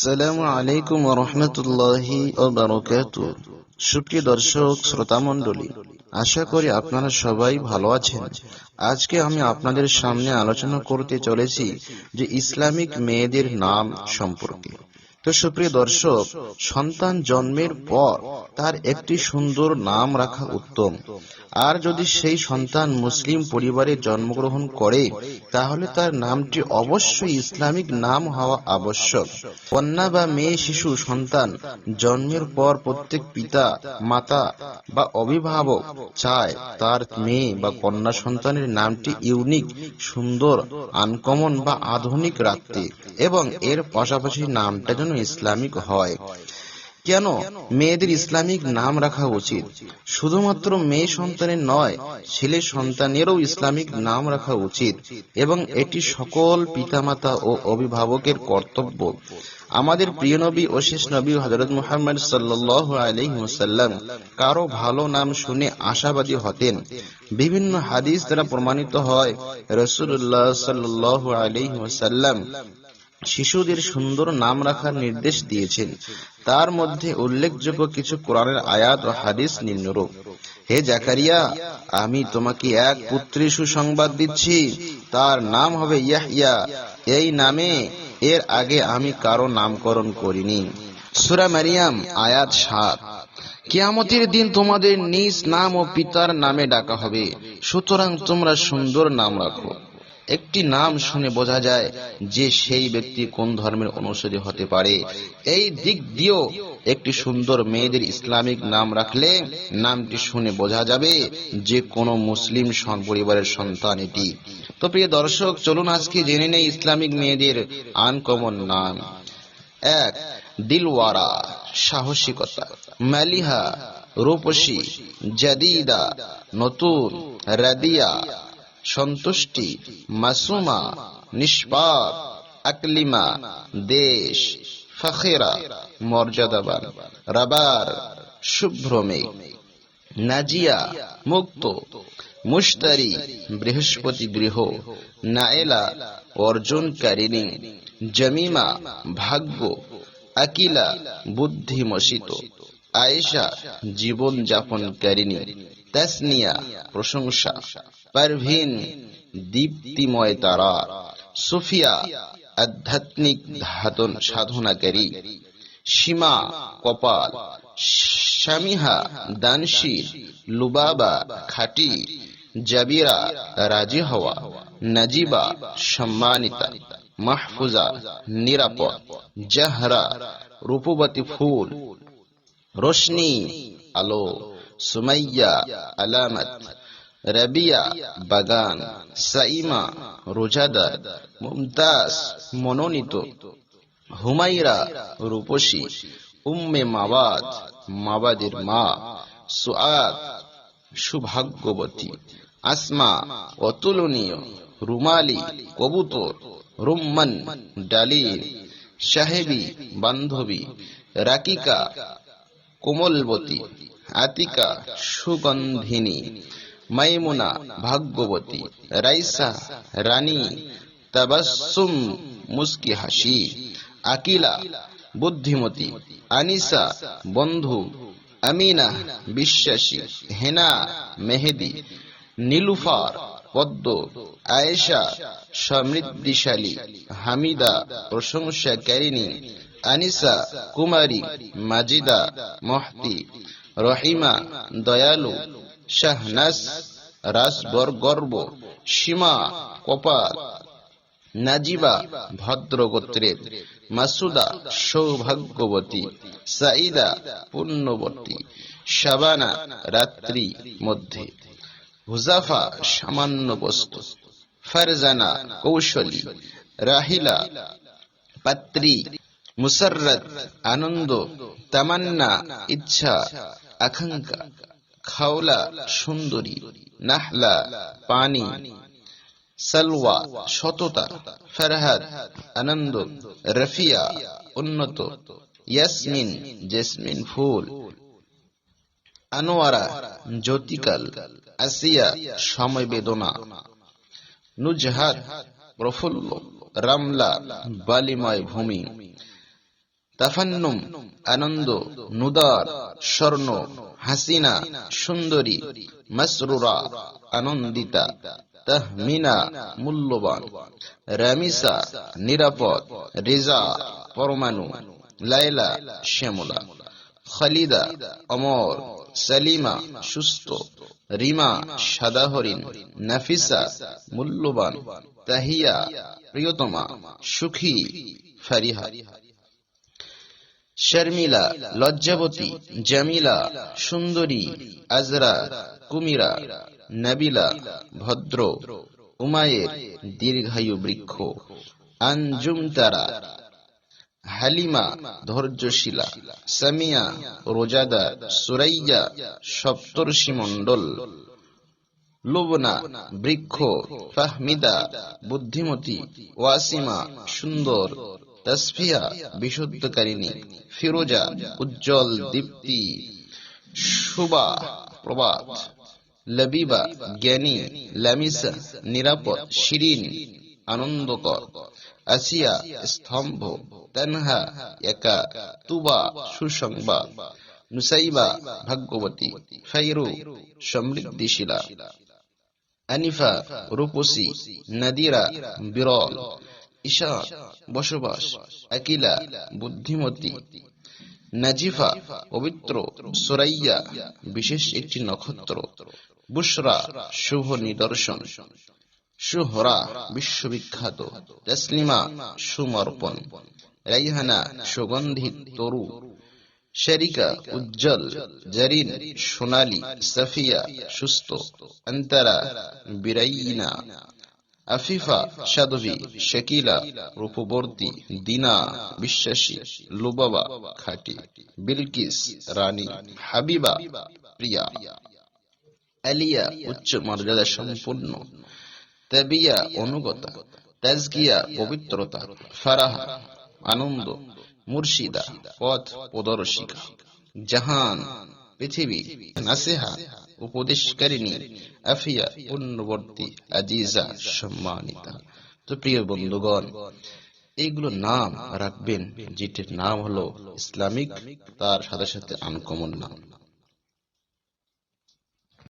আসসালামু আলাইকুম ওয়া রাহমাতুল্লাহি ওয়া বারাকাতুহু। সুপ্রিয় দর্শক শ্রোতা মণ্ডলী, আশা করি আপনারা সবাই ভালো আছেন। আজকে আমি আপনাদের সামনে আলোচনা করতে চলেছি যে ইসলামিক মেয়েদের নাম সম্পর্কে। তো সুপ্রিয় দর্শক, সন্তান জন্মের পর তার একটি সুন্দর নাম রাখা উত্তম। আর যদি সেই সন্তান মুসলিম পরিবারে জন্মগ্রহণ করে, তাহলে তার নামটি অবশ্যই ইসলামিক নাম হওয়া আবশ্যক। কন্যা বা মেয়ে শিশু সন্তান জন্মের পর প্রত্যেক পিতা, মাতা বা অভিভাবক চায় তার মেয়ে বা কন্যা সন্তানের নামটি ইউনিক, সুন্দর, আনকমন বা আধুনিক রাখতে, এবং এর পাশাপাশি নামটা যেন ইসলামিক হয়। কেন মেয়েদের ইসলামিক নাম রাখা উচিত? শুধুমাত্র মেয়ে সন্তানের নয়, ছেলে সন্তানেরও ইসলামিক নাম রাখা উচিত, এবং এটি সকল পিতামাতা ও অভিভাবকের কর্তব্য। আমাদের প্রিয় নবী ও শেষ নবী হযরত মুহাম্মদ সাল্লাল্লাহু আলাইহি ওয়াসাল্লাম কারো ভালো নাম শুনে আশাবাদী হতেন। বিভিন্ন হাদিস দ্বারা প্রমাণিত হয়, রাসূলুল্লাহ সাল্লাল্লাহু আলাইহি ওয়াসাল্লাম শিশুদের সুন্দর নাম রাখার নির্দেশ দিয়েছেন। তার মধ্যে উল্লেখযোগ্য কিছু কোরআনের আয়াত ও হাদিস নিম্নরূপ: হে জাকারিয়া, আমি তোমাকে এক পুত্রের সুসংবাদ দিচ্ছি, তার নাম হবে ইয়াহইয়া। এই নামে এর আগে আমি কারো নামকরণ করিনি। সূরা মারিয়াম আয়াত ৭। কিয়ামতের দিন তোমাদের নিজ নাম ও পিতার নামে ডাকা হবে, সুতরাং তোমরা সুন্দর নাম রাখো। একটি নাম শুনে বোঝা যায় যে সেই ব্যক্তি কোন ধর্মের অনুসারী হতে পারে। এই দিক দিয়েও একটি সুন্দর মেয়েদের ইসলামিক নাম রাখলে নামটি শুনে বোঝা যাবে যে কোনো মুসলিম পরিবারের সন্তান এটি। তো প্রিয় দর্শক, চলুন আজকে জেনে নেই ইসলামিক মেয়েদের আনকমন নাম। ১. দিলওয়ারা, সাহসিকতা। মালিহা, রূপসী। জাদিদা, নতুন। রাদিয়া, সন্তুষ্টি। মাসুমা, নিষ্পাপ। আকলিমা, দেশ। ফাখিরা, মর্যাদাবান। রাবার, শুভ্র মেঘ। নাজিয়া, মুক্ত। মুশতারি, বৃহস্পতি গৃহ। নায়েলা, অর্জনকারিণী। জামিমা, ভাগ্য। আকিলা, বুদ্ধিমসিত। আয়েশা, জীবন যাপনকারিণী। তাসনিয়া, প্রশংসা। পারভিন, দীপ্তিময় তারা। সুফিয়া, আধ্যাত্মিক সাধনাকারী। সীমা, কপাল। শামিহা, দানশীল। লুবাবা, খাঁটি। জাবিরা, রাজি হওয়া। নাজিবা, সম্মানিতা। মাহফুজা, নিরাপদ। জাহরা, রূপবতী ফুল। রোশনি, আলো। সুমাইয়া, আলামত। রাবিয়া, বাগান। সাইমা, রোজাদার। মুমতাজ, মনোনীত। হুমাইরা, রূপসী। উম্মে মাবাদ, মাবাদের মা। সুআদ, সৌভাগ্যবতী। আসমা, অতুলনীয়। রুমালি, কবুতর। রুম্মান, ডালিম। সাহেবী, বান্ধবী। রাকিকা, কোমলবতী। আতিকা, সুগন্ধিনী। মাইমুনা, ভাগ্যবতী। রাইসা, রানী। তাবাসসুম, মুস্কি হাসি। আকিলা, বুদ্ধিমতী। আনিসা, বন্ধু। আমিনা, বিশ্বাসী। হেনা, মেহেদি। নীলুফার, পদ্ম। আয়েশা, সমৃদ্ধিশালী। হামিদা, প্রশংসাকারিণী। আনিসা, কুমারী। মাজিদা, মহতি। রহিমা, দয়ালু। শাহনাজ, রাসগর্ব। সীমা, কপাল। নাজিবা, ভদ্র গোত্রের। মাসুদা, সৌভাগ্যবতী। সাইদা, পুণ্যবতী। শাবানা, রাত্রি মধ্যে। হুজাফা, সামান্য বস্তু। ফারজানা, কৌশলী। রাহিলা, পাত্রী। মুসাররত, আনন্দ। তামান্না, ইচ্ছা, আকাঙ্ক্ষা। খাওলা, সুন্দরী। নাহলা, পানি। সালওয়া, সততা। ফরহাদ, আনন্দ। রফিয়া, উন্নত। ইয়াসমিন, জেসমিন ফুল। আনোয়ারা, জ্যোতিকাল। আসিয়া, সমবেদনা। নুজহাত, প্রফুল্ল। রামলা, বালিময় ভূমি। তাফান্নুম আনন্দ, নুদার স্বর্ণ, হাসিনা সুন্দরী, মাসরুরা আনন্দিতা, তাহমিনা মূল্যবান, রামিসা নিরাপদ, রেজা পরমাণু, লাইলা শ্যামলা, খালিদা অমর, সালিমা সুস্থ, রিমা সাদা হরিণ, নাফিসা মূল্যবান, তাহিয়া প্রিয়তমা, সুখী ফারিহা, শর্মিলা লজ্জাবতী, জামিলা সুন্দরী, আজরা কুমিরা, নাবিলা ভদ্র, উমায়ের দীর্ঘায়ু বৃক্ষ, আঞ্জুম তারা হালিমা ধৈর্যশীলা, সামিয়া রোজাদার, সুরাইয়া সপ্তর্ষি মণ্ডল, লুবনা বৃক্ষ, ফাহমিদা বুদ্ধিমতী, ওয়াসিমা সুন্দর, তাসফিয়া বিশুদ্ধকারিণী, ফিরোজা উজ্জ্বল দীপ্তি, শুভা প্রভাত, লবিবা জ্ঞানী, লামিসা নিরাপদ শিরিন আনন্দকর, আসিয়া স্তম্ভ, তানহা একা, তুবা সুসংবাদ, নুসাইবা ভাগ্যবতী, খাইরু সমৃদ্ধিশীলা, আনিফা রূপসী, নাদিরা বিরল, ঈশান বসবাস, আকিলা বুদ্ধিমতী, নাজিফা পবিত্র, সুরাইয়া বিশেষ একটি নক্ষত্র, বুশরা শুভ নিদর্শন, শুহরা বিশ্ববিখ্যাত, তসলিমা সুমর্পণ, রাইহানা সুগন্ধিত তরু, শরিকা উজ্জ্বল, জারিন সোনালী, সাফিয়া সুস্থ, অন্তরা বিরাইনা, আফিফা সাধবী, শাকিলা রূপবর্তী, দিনা বিশ্বাসী, লুবাবা খাঁটি, বিলকিস রানী, হাবিবা প্রিয়া, আলিয়া উচ্চ মর্যাদা সম্পূর্ণ, তাবিয়া অনুগতা, তাজকিয়া পবিত্রতা, ফারাহা আনন্দ, মুর্শিদা পথ প্রদর্শিকা, জাহান পৃথিবী, নাসিহা উপদেশকারিণী, আফিয়া পুণ্যবর্তী, আজিজা সম্মানিতা। তো প্রিয় বন্ধুগণ, এইগুলো নাম রাখবেন যেটির নাম হলো ইসলামিক, তার সাথে সাথে আনকমন নাম।